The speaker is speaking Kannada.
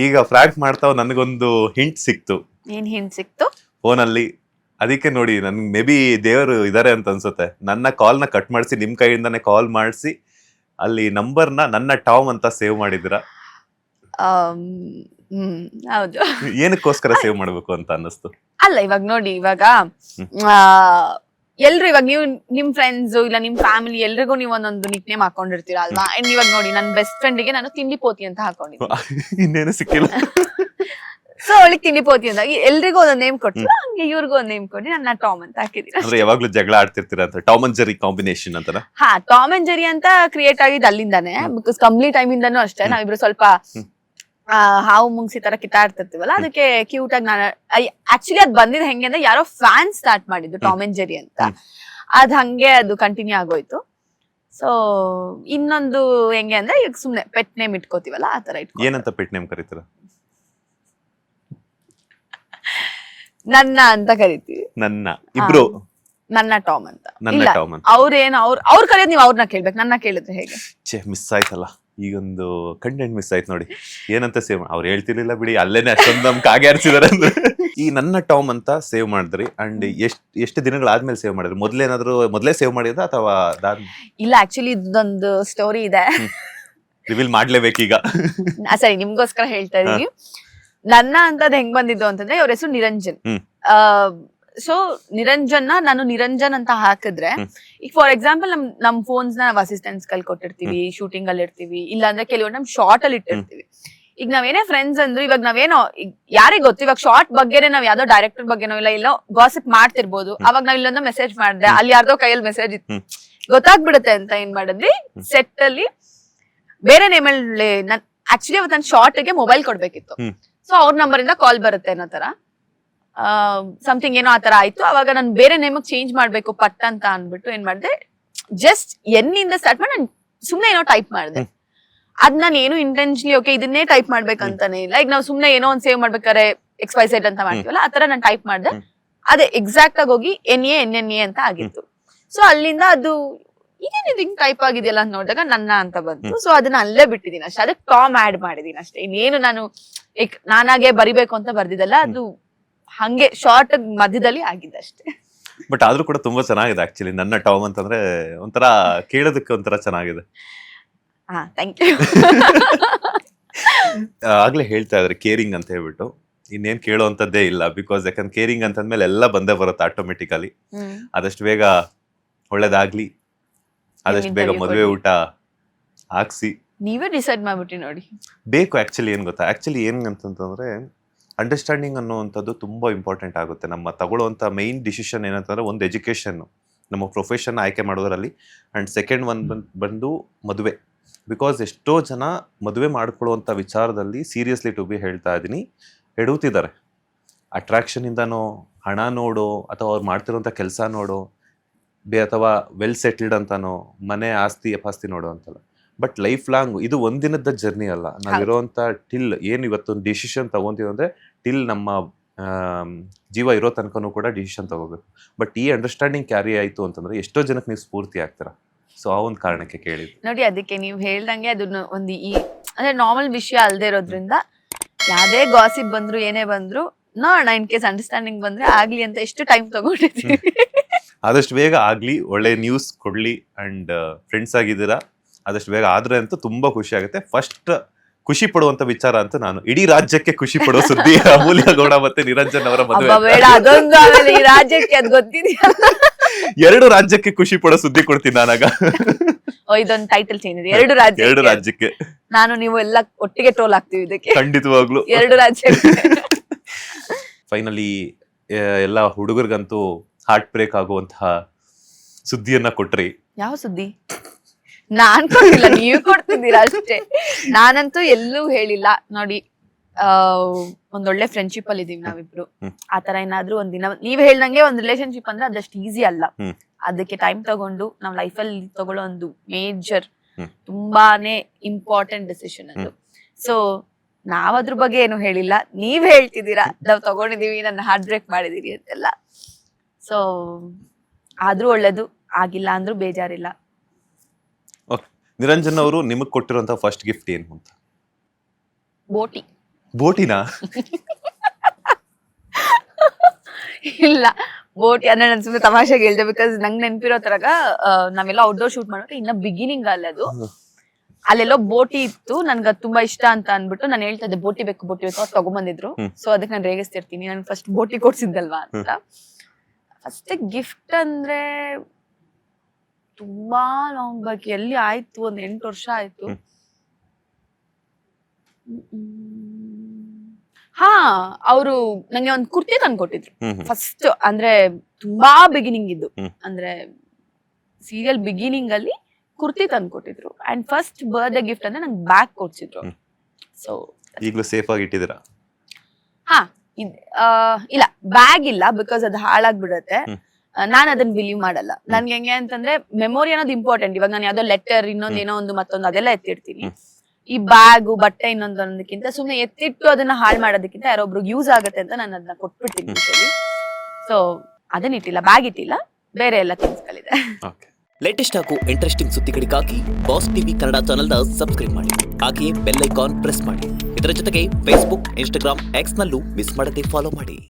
ಈಗ ಫ್ರಾಂಕ್ ಮಾಡ್ತಾವ್ ನನಗೊಂದು ಹಿಂಟ್ ಸಿಕ್ತು. ಏನ್ ಹಿಂಟ್ ಸಿಕ್ತು? ಫೋನಲ್ಲಿ. ಅದಕ್ಕೆ ನೋಡಿ ನನ್ಗೆ ಮೇ ಬಿ ದೇವರು ಇದಾರೆ ಅಂತ ಅನ್ಸುತ್ತೆ. ನನ್ನ ಕಾಲ್ನ ಕಟ್ ಮಾಡಿಸಿ ನಿಮ್ ಕೈಯಿಂದಾನೆ ಕಾಲ್ ಮಾಡಿಸಿ ಅಲ್ಲಿ ನಂಬರ್ನ ನನ್ನ ಟಾಮ್ ಅಂತ ಸೇವ್ ಮಾಡಿದಿರ. ಹೌದು. ಏನಕ್ಕೋಸ್ಕರ ಸೇವ್ ಮಾಡ್ಬೇಕು ಅಂತ ಅನ್ನಿಸ್ತು? ಅಲ್ಲ ಇವಾಗ ನೋಡಿ, ಇವಾಗ ಎಲ್ರು ಇವಾಗ ನೀವು ನಿಮ್ ಫ್ರೆಂಡ್ಸ್ ಇಲ್ಲ ನಿಮ್ ಫ್ಯಾಮಿಲಿ ಎಲ್ರಿಗೂ ನೀವು ಒಂದೊಂದು ನಿಕ್ ನೇಮ್ ಹಾಕೊಂಡಿರ್ತೀರಾ ಅಲ್ವಾ. ಅಂಡ್ ಇವಾಗ ನೋಡಿ ನನ್ನ ಬೆಸ್ಟ್ ಫ್ರೆಂಡ್ಗೆ ನಾನು ತಿಂಡಿ ಪೋತಿ ಅಂತ ಹಾಕೊಂಡಿದ್ದೀನಿ. ಇನ್ನೇನು ಸಿಕ್ಕಿಲ್ಲ. ಸೊ ಅವಳಿಗೆ ತಿಂಡಿ ಪೋತಿ ಅಂತ ಎಲ್ರಿಗೂ ಒಂದೊಂದು ನೇಮ್ ಕೊಟ್ಟು ಹಂಗೆ ಇವ್ರಿಗೂ ಒಂದ್ ನೇಮ್ ಕೊಟ್ಟು ನನ್ನ ಟಾಮ್ ಅಂತ ಹಾಕಿದೀನಿ. ಅಂದ್ರೆ ಯಾವಾಗ್ಲೂ ಜಗಳ ಆಡ್ತಿರ್ತೀರ ಅಂತ, ಟಾಮ್ ಅಂಡ್ ಜೆರಿ ಕಾಂಬಿನೇಷನ್ ಅಂತ. ಹಾ, ಟಾಮ್ ಅಂಡ್ ಜೆರಿ ಅಂತ ಕ್ರಿಯೇಟ್ ಆಗಿದ್ದು ಅಲ್ಲಿಂದಾನೆ. ಬಿಕಾಸ್ ಕಂಪ್ಲೀಟ್ ಟೈಮ್ ಇಂದಾನು ಅಷ್ಟೇ ನಾವಿಬ್ರು ಸ್ವಲ್ಪ ಹಾವು ಮುಂಗ್ಸಿ ತರ ಕಿತ್ತಾಡ್ತಿರ್ತೀವಲ್ಲ, ಅದಕ್ಕೆ ಕ್ಯೂಟ್ ಆಗಿ ನಾನು ಆಕ್ಚುಲಿ ಅದ್ ಬಂದಿದ್ ಹೆಂಗೆ ಅಂದ್ರೆ ಯಾರೋ ಫ್ಯಾನ್ ಸ್ಟಾರ್ಟ್ ಮಾಡಿದ್ದು ಟಾಮ್ ಅಂಡ್ ಜೆರಿ ಅಂತ. ಅದ್ ಹಂಗೆ ಅದು ಕಂಟಿನ್ಯೂ ಆಗೋಯ್ತು. ಸೊ ಇನ್ನೊಂದು ಹೆಂಗೆ ಅಂದ್ರೆ ಈಗ ಸುಮ್ನೆ ಪೆಟ್ ನೇಮ್ ಇಟ್ಕೋತೀವಲ್ಲ ಆ ತರ ಇಟ್ಕೊ. ಏನಂತ ಪೆಟ್ ನೇಮ್ ಕರೀತೀರ? ನನ್ನ ಅಂತ ಕರಿತೀವಿ. ನನ್ನ ಇಬ್ರು ನನ್ನ ಟಾಮ್ ಅಂತ. ನನ್ನ ಟಾಮ್ ಅಂತ. ಅವ್ರೇನು ಅವ್ರ ಕರೆಯೋದು ನೀವು ಅವ್ರನ್ನ ಕೇಳ್ಬೇಕು, ನನ್ನ ಕೇಳಿದ್ರೆ ಹೇಗೆ? ಮಿಸ್ ಆಯ್ತಲ್ಲ, ಈಗೊಂದು ಕಂಟೆಂಟ್ ಮಿಸ್ ಆಯ್ತು ನೋಡಿ. ಏನಂತ ಸೇವ್ ಅವ್ರು ಹೇಳ್ತಿರ್ಲಿಲ್ಲ ಬಿಡಿ, ಅಲ್ಲೇನೆ ಅಷ್ಟೊಂದು ನಮ್ ಕಾಗೆ ಆಡ್ಸಿದಾರೆ ಅಂದ್ರೆ. ಈ ನನ್ನ ಟಾಮ್ ಅಂತ ಸೇವ್ ಮಾಡಿದ್ರಿ ಅಂಡ್ ಎಷ್ಟು ದಿನಗಳಾದ್ಮೇಲೆ ಸೇವ್ ಮಾಡಿದ್ರಿ? ಮೊದ್ಲೇ ಸೇವ್ ಮಾಡಿದ್ರ ಅಥವಾ ಇಲ್ಲ? ಆಕ್ಚುಲಿ ಇದೊಂದು ಸ್ಟೋರಿ ಇದೆ, ರಿವೀಲ್ ಮಾಡ್ಲೇಬೇಕೀಗ. ಸರಿ ನಿಮ್ಗೋಸ್ಕರ ಹೇಳ್ತಾ ಇದೀನಿ. ನನ್ನ ಅಂತದ್ ಹೆಂಗ್ ಬಂದಿದ್ದು ಅಂತಂದ್ರೆ ಅವ್ರ ಹೆಸರು ನಿರಂಜನ್. ಸೊ ನಿರಂಜನ್ ನಾನು ನಿರಂಜನ್ ಅಂತ ಹಾಕಿದ್ರೆ ಈಗ ಫಾರ್ ಎಕ್ಸಾಂಪಲ್ ನಮ್ ಫೋನ್ಸ್ ನಾವ್ ಅಸಿಸ್ಟೆನ್ಸ್ ಕಲ್ ಕೊಟ್ಟಿರ್ತೀವಿ, ಶೂಟಿಂಗ್ ಅಲ್ಲಿ ಇರ್ತೀವಿ, ಇಲ್ಲ ಅಂದ್ರೆ ಕೆಲವೊಂದು ನಮ್ ಶಾರ್ಟ್ ಅಲ್ಲಿ ಇಟ್ಟಿರ್ತೀವಿ. ಈಗ ನಾವೇನೇ ಫ್ರೆಂಡ್ಸ್ ಅಂದ್ರು ಇವಾಗ ನಾವೇನೋ ಯಾರಿಗ್ ಗೊತ್ತು, ಇವಾಗ ಶಾರ್ಟ್ ಬಗ್ಗೆನೆ ನಾವ್ ಯಾವ್ದೋ ಡೈರೆಕ್ಟರ್ ಬಗ್ಗೆನೋ ಇಲ್ಲ ಎಲ್ಲೋ ಗಾಸಿಪ್ ಮಾಡ್ತಿರ್ಬೋದು. ಅವಾಗ ನಾವ್ ಇಲ್ಲೊಂದು ಮೆಸೇಜ್ ಮಾಡಿದ್ರೆ ಅಲ್ಲಿ ಯಾರ್ದೋ ಕೈಯಲ್ಲಿ ಮೆಸೇಜ್ ಇತ್ತು, ಗೊತ್ತಾಗ್ಬಿಡುತ್ತೆ ಅಂತ ಏನ್ ಮಾಡಿದ್ವಿ, ಸೆಟ್ ಅಲ್ಲಿ ಬೇರೆ ನೇಮಲ್ಲಿ ಆಕ್ಚುಲಿ ಅವತ್ತು ನಾನು ಶಾರ್ಟ್ ಗೆ ಮೊಬೈಲ್ ಕೊಡ್ಬೇಕಿತ್ತು. ಸೊ ಅವ್ರ ನಂಬರ್ ಇಂದ ಕಾಲ್ ಬರುತ್ತೆ ಅನ್ನೋ ತರ ಸಮಥಿಂಗ್ ಏನೋ ಆತರ ಆಯ್ತು. ಅವಾಗ ನಾನು ಬೇರೆ ನೇಮಕ್ ಚೇಂಜ್ ಮಾಡ್ಬೇಕು ಪಟ್ ಅಂತ ಅನ್ಬಿಟ್ಟು ಏನ್ ಮಾಡಿದೆ, ಜಸ್ಟ್ ಎನ್ನಿಂದ ಸ್ಟಾರ್ಟ್ ಮಾಡಿ ನಾನು ಸುಮ್ನೆ ಏನೋ ಟೈಪ್ ಮಾಡಿದೆ. ಅದ್ ನಾನು ಏನು ಇಂಟೆನ್ಷನ್ಲಿ ಓಕೆ ಇದನ್ನೇ ಟೈಪ್ ಮಾಡ್ಬೇಕಂತಾನೆ ಇಲ್ಲ. ಈಗ ನಾವು ಸುಮ್ನೆ ಏನೋ ಒಂದ್ ಸೇವ್ ಮಾಡ್ಬೇಕಾರೆ XYZ ಅಂತ ಮಾಡ್ತೀವಲ್ಲ, ಆತರ ನಾನು ಟೈಪ್ ಮಾಡಿದೆ. ಅದೇ ಎಕ್ಸಾಕ್ಟ್ ಆಗಿ ಹೋಗಿ NA ಅಂತ ಆಗಿತ್ತು. ಸೊ ಅಲ್ಲಿಂದ ಅದು ಇದೇನಿದು ಹಿಂಗ್ ಟೈಪ್ ಆಗಿದೆಯಲ್ಲ ಅಂತ ನೋಡಿದಾಗ ನನ್ನ ಅಂತ ಬಂತು. ಸೊ ಅದನ್ನ ಅಲ್ಲೇ ಬಿಟ್ಟಿದ್ದೀನಿ ಅಷ್ಟೇ, ಅದಕ್ಕೆ ಟಾಮ್ ಆಡ್ ಮಾಡಿದೀನಿ ಅಷ್ಟೇ. ಇನ್ನೇನು ನಾನು ನಾನಾಗೆ ಬರಿಬೇಕು ಅಂತ ಬರ್ದಿದ್ದಲ್ಲ, ಅದು ಹಂಗೆ ಶಾರ್ಟ್ ಮಧ್ಯದಲ್ಲಿ ಆಗಿದೆ ಅಷ್ಟೇ. ಬಟ್ ಆದ್ರೂ ಕೂಡ ತುಂಬಾ ಚೆನ್ನಾಗಿದೆ ಆಕ್ಚುಲಿ. ನನ್ನ ಟಾಮ್ ಅಂತಂದ್ರೆ ಒಂಥರ ಕೇಳೋದಕ್ಕೆ ಒಂಥರ ಚೆನ್ನಾಗಿದೆ. ಹಾ, ಥ್ಯಾಂಕ್ ಯು. ಆಗ್ಲೇ ಹೇಳ್ತಾ ಇದ್ರೆ ಕೇರಿಂಗ್ ಅಂತ ಹೇಳ್ಬಿಟ್ಟು ಇನ್ನೇನ್ ಕೇಳೋವಂಥದ್ದೇ ಇಲ್ಲ. ಬಿಕಾಸ್ ಯಾಕಂದ್ರೆ ಕೇರಿಂಗ್ ಅಂತಂದ್ಮೇಲೆ ಎಲ್ಲ ಬಂದೇ ಬರುತ್ತೆ ಆಟೋಮೆಟಿಕಲಿ. ಆದಷ್ಟು ಬೇಗ ಒಳ್ಳೇದಾಗ್ಲಿ, ಆದಷ್ಟು ಬೇಗ ಮದುವೆ ಊಟ ಹಾಕ್ಸಿ. ನೀವೇ ಡಿಸೈಡ್ ಮಾಡ್ಬಿಟ್ಟಿ ನೋಡಿ. ಬೇಕು ಆಕ್ಚುಲಿ. ಏನ್ ಗೊತ್ತಾ, ಆಕ್ಚುಲಿ ಏನ್ ಅಂತಂದ್ರೆ ಅಂಡರ್ಸ್ಟ್ಯಾಂಡಿಂಗ್ ಅನ್ನುವಂಥದ್ದು ತುಂಬಾ ಇಂಪಾರ್ಟೆಂಟ್ ಆಗುತ್ತೆ. ನಮ್ಮ ತಗೊಳ್ಳುವಂಥ ಮೈನ್ ಡಿಸಿಷನ್ ಏನಂತಂದ್ರೆ ಒಂದು ಎಜುಕೇಷನ್, ನಮ್ಮ ಪ್ರೊಫೆಷನ್ ಆಯ್ಕೆ ಮಾಡೋದ್ರಲ್ಲಿ, ಅಂಡ್ ಸೆಕೆಂಡ್ ಒನ್ ಬಂದು ಮದುವೆ. ಬಿಕಾಸ್ ಎಷ್ಟೋ ಜನ ಮದುವೆ ಮಾಡ್ಕೊಳ್ಳುವಂಥ ವಿಚಾರದಲ್ಲಿ ಸೀರಿಯಸ್ಲಿ ಟು ಬಿ ಹೇಳ್ತಾ ಇದ್ದೀನಿ ಎಡುತ್ತಿದ್ದಾರೆ. ಅಟ್ರಾಕ್ಷನ್ ಇಂದನೋ, ಹಣ ನೋಡೋ, ಅಥವಾ ಅವ್ರು ಮಾಡ್ತಿರೋಂಥ ಕೆಲಸ ನೋಡೋ, ಅಥವಾ ವೆಲ್ ಸೆಟಲ್ಡ್ ಅಂತಾನೋ, ಮನೆ ಆಸ್ತಿ ಅಪಾಸ್ತಿ ನೋಡೋ ಅಂತಲ್ಲ. ಬಟ್ ಲೈಫ್ ಲಾಂಗ್ ಇದು ಒಂದಿನದ ಜರ್ನಿ ಅಲ್ಲ. ನಾವಿರೋಂಥ ಟಿಲ್ ಏನು ಇವತ್ತೊಂದು ಡಿಸಿಷನ್ ತಗೊಂತೀವಿ ಅಂದ್ರೆ ಟಿಲ್ ನಮ್ಮ ಜೀವ ಇರೋ ತನಕನೂ ಕೂಡ ಡಿಸಿಷನ್ ತಗೋಬೇಕು. ಬಟ್ ಈ ಅಂಡರ್ಸ್ಟ್ಯಾಂಡಿಂಗ್ ಕ್ಯಾರಿ ಆಯ್ತು ಅಂತಂದ್ರೆ ಎಷ್ಟೋ ಜನಕ್ಕೆ ನೀವು ಸ್ಫೂರ್ತಿ ಆಗ್ತೀರಾ. ಸೊ ಆ ಒಂದು ಕಾರಣಕ್ಕೆ ಕೇಳಿದ್ವಿ ನೋಡಿ. ಅದಕ್ಕೆ ನೀವು ಹೇಳ್ದಂಗೆ ಅದನ್ನ ಒಂದು ಈ ಅಂದ್ರೆ ನಾರ್ಮಲ್ ವಿಷಯ ಅಲ್ದೇ ಇರೋದ್ರಿಂದ ಯಾವ್ದೇ ಗಾಸಿಪ್ ಬಂದ್ರು ಏನೇ ಬಂದ್ರು ನೋಡೋಣ, ಇನ್ ಕೇಸ್ ಅಂಡರ್ಸ್ಟ್ಯಾಂಡಿಂಗ್ ಬಂದ್ರೆ ಆಗ್ಲಿ ಅಂತ ಎಷ್ಟು ಟೈಮ್ ತಗೊಂಡಿದ್ದೀವಿ. ಆದಷ್ಟು ಬೇಗ ಆಗ್ಲಿ, ಒಳ್ಳೆ ನ್ಯೂಸ್ ಕೊಡ್ಲಿ. ಅಂಡ್ ಫ್ರೆಂಡ್ಸ್ ಆಗಿದ್ದೀರಾ, ಆದಷ್ಟು ಬೇಗ ಆದ್ರೆ ಅಂತೂ ತುಂಬಾ ಖುಷಿ ಆಗುತ್ತೆ. ಫಸ್ಟ್ ಖುಷಿ ಪಡುವಂತ ವಿಚಾರ ಅಂತ ನಾನು ಇಡೀ ರಾಜ್ಯಕ್ಕೆ ಖುಷಿ ಪಡೋ ಸುದ್ದಿ ಅಮೂಲ್ಯ ಗೌಡ ಮತ್ತೆ ನಿರಂಜನ್ ಅವರ ಮದುವೆ. ಅದೊಂದು ಆಮೇಲೆ ಈ ರಾಜ್ಯಕ್ಕೆ ಅದು ಗೊತ್ತಿದೆಯಾ, 2 ರಾಜ್ಯಕ್ಕೆ ಖುಷಿ ಪಡೋ ಸುದ್ದಿ ಕೊಡ್ತೀನಿ ನಾನಾಗ. ಇದೊಂದು ಟೈಟಲ್ ಚೇಂಜ್ ಇದೆ, 2 ರಾಜ್ಯಕ್ಕೆ. ನಾನು ನೀವು ಎಲ್ಲ ಒಟ್ಟಿಗೆ ಟ್ರೋಲ್ ಆಗ್ತೀವಿ ಇದಕ್ಕೆ. ಖಂಡಿತವಾಗ್ಲು 2 ರಾಜ್ಯಕ್ಕೆ. ಫೈನಲಿ ಎಲ್ಲ ಹುಡುಗರಿಗಂತೂ ಹಾರ್ಟ್ ಬ್ರೇಕ್ ಆಗುವಂತಹ ಸುದ್ದಿಯನ್ನ ಕೊಟ್ರಿ. ಯಾವ ಸುದ್ದಿ? ನಾನ್ ಕೊಟ್ಟಿಲ್ಲ, ನೀವು ಕೊಡ್ತಿದ್ದೀರಾ ಅಷ್ಟೇ. ನಾನಂತೂ ಎಲ್ಲೂ ಹೇಳಿಲ್ಲ ನೋಡಿ. ಒಂದೊಳ್ಳೆ ಫ್ರೆಂಡ್ಶಿಪ್ ಅಲ್ಲಿ ಇದೀವಿ ನಾವಿಬ್ರು. ಆತರ ಏನಾದ್ರೂ ಒಂದಿನ ನೀವ್ ಹೇಳ್ದಂಗೆ ಒಂದ್ ರಿಲೇಶನ್ಶಿಪ್ ಅಂದ್ರೆ ಅದಷ್ಟು ಈಸಿ ಅಲ್ಲ. ಅದಕ್ಕೆ ಟೈಮ್ ತಗೊಂಡು ನಾವ್ ಲೈಫ್ ಅಲ್ಲಿ ತಗೊಳ್ಳೋ ಒಂದು ಮೇಜರ್ ತುಂಬಾನೇ ಇಂಪಾರ್ಟೆಂಟ್ ಡಿಸಿಷನ್ ಅದು. ಸೊ ನಾವ್ ಅದ್ರ ಬಗ್ಗೆ ಏನು ಹೇಳಿಲ್ಲ, ನೀವ್ ಹೇಳ್ತಿದ್ದೀರಾ ನಾವ್ ತಗೊಂಡಿದೀವಿ, ನನ್ನ ಹಾರ್ಟ್ ಬ್ರೇಕ್ ಮಾಡಿದೀರಿ ಅಂತೆಲ್ಲ. ಸೊ ಆದ್ರೂ ಒಳ್ಳೇದು, ಆಗಿಲ್ಲ ಅಂದ್ರೂ ಬೇಜಾರಿಲ್ಲ. ನಿರಂಜನ್ ಅವರು ನಿಮಗ್ ಕೊಟ್ಟಿರುವಂತ ಫಸ್ಟ್ ಗಿಫ್ಟ್ ಏನು ಅಂತ? ಬೋಟಿ. ಬೋಟಿನಾ? ಇಲ್ಲ ಬೋಟಿ ಅಂದ್ರೆ ನಾನು ಸುಮ್ಮನೆ ತಮಾಷೆಗೆ ಹೇಳ್ದೆ, ಬಿಕಾಸ್ ನಂಗೆ ನೆನಪಿರೋ ತರಗ ನಾವೆಲ್ಲ ಔಟ್ಡೋರ್ ಶೂಟ್ ಮಾಡೋಕೆ ಇನ್ನ ಬಿಗಿನಿಂಗ್ ಅಲ್ಲದು, ಅಲ್ಲೆಲ್ಲೋ ಬೋಟಿ ಇತ್ತು, ನನ್ಗೆ ಅದು ತುಂಬಾ ಇಷ್ಟ ಅಂತ ಅನ್ಬಿಟ್ಟು ನಾನು ಹೇಳ್ತಾ ಇದ್ದೆ ಬೋಟಿ ಬೇಕು ಅವ್ರು ತಗೊಂಡ್ಬಂದಿದ್ರು. ಸೊ ಅದಕ್ಕೆ ನಾನು ರೇಗಿಸ್ತಿರ್ತೀನಿ, ನನ್ ಫಸ್ಟ್ ಬೋಟಿ ಕೊಡ್ಸಿದ್ದಲ್ವಾ ಅಂತ. ಫಸ್ಟ್ ಗಿಫ್ಟ್ ಅಂದ್ರೆ ತುಂಬಾ ಲಾಂಗ್ ಬಾಕಿ ಎಲ್ಲಿ ಆಯ್ತು, ಒಂದ್ 8 ವರ್ಷ ಆಯ್ತು. ಹಾ, ಅವರು ನಂಗೆ ಒಂದ್ ಕುರ್ತಿ ತಂದ್ಕೊಟ್ಟಿದ್ರು ಫಸ್ಟ್, ಅಂದ್ರೆ ತುಂಬಾ ಬಿಗಿನಿಂಗ್ ಇದ್ದು, ಅಂದ್ರೆ ಸೀರಿಯಲ್ ಬಿಗಿನಿಂಗ್ ಅಲ್ಲಿ ಕುರ್ತಿ ತಂದ್ಕೊಟ್ಟಿದ್ರು. ಅಂಡ್ ಫಸ್ಟ್ ಬರ್ತ್ಡೇ ಗಿಫ್ಟ್ ಅಂದ್ರೆ ನಂಗೆ ಬ್ಯಾಗ್ ಕೊಡ್ಸಿದ್ರು. ಸೊ ಈಗಲೂ ಸೇಫ್ ಆಗಿ ಇಟ್ಟಿದ್ದೀರಾ? ಹಾ, ಇಲ್ಲ ಬ್ಯಾಗ್ ಇಲ್ಲ, ಬಿಕಾಸ್ ಅದು ಹಾಳಾಗ್ಬಿಡತ್ತೆ. ನಾನು ಅದನ್ನ ಬಿಲೀವ್ ಮಾಡಲ್ಲ. ನನ್ಗೆ ಹೆಂಗೆ ಅಂತಂದ್ರೆ ಮೆಮೊರಿ ಅನ್ನೋದು ಇಂಪಾರ್ಟೆಂಟ್. ಇವಾಗ ನಾನು ಯಾವ್ದೋ ಲೆಟರ್, ಇನ್ನೊಂದ್ ಏನೋ ಒಂದು ಮತ್ತೊಂದು ಅದೆಲ್ಲ ಎತ್ತಿಡ್ತೀನಿ. ಈ ಬ್ಯಾಗು ಬಟ್ಟೆ ಇನ್ನೊಂದೊಂದಕ್ಕಿಂತ ಸುಮ್ನೆ ಎತ್ತಿಟ್ಟು ಅದನ್ನ ಹಾಳು ಮಾಡೋದಕ್ಕಿಂತ ಯಾರೊಬ್ರಿಗೆ ಯೂಸ್ ಆಗತ್ತೆ ಅಂತ ನಾನು ಅದನ್ನ ಕೊಟ್ಬಿಡ್ತೀನಿ. ಸೊ ಅದನ್ನ ಇಟ್ಟಿಲ್ಲ, ಬ್ಯಾಗ್ ಇಟ್ಟಿಲ್ಲ, ಬೇರೆ ಎಲ್ಲ ಥಿಂಗ್ಸ್ಗಳಿದೆ. ಲೇಟೆಸ್ಟ್ ಹಾಗೂ ಇಂಟ್ರೆಸ್ಟಿಂಗ್ ಸುದ್ದಿಗಳಿಗಾಗಿ ಬಾಸ್ ಟಿವಿ ಕನ್ನಡ ಚಾನೆಲ್ನ ಸಬ್ಸ್ಕ್ರೈಬ್ ಮಾಡಿ, ಹಾಗೆಯೇ ಬೆಲ್ ಐಕಾನ್ ಪ್ರೆಸ್ ಮಾಡಿ. ಇದರ ಜೊತೆಗೆ ಫೇಸ್ಬುಕ್, ಇನ್ಸ್ಟಾಗ್ರಾಮ್, ಎಕ್ಸ್ ನಲ್ಲೂ ಮಿಸ್ ಮಾಡದೆ ಫಾಲೋ ಮಾಡಿ.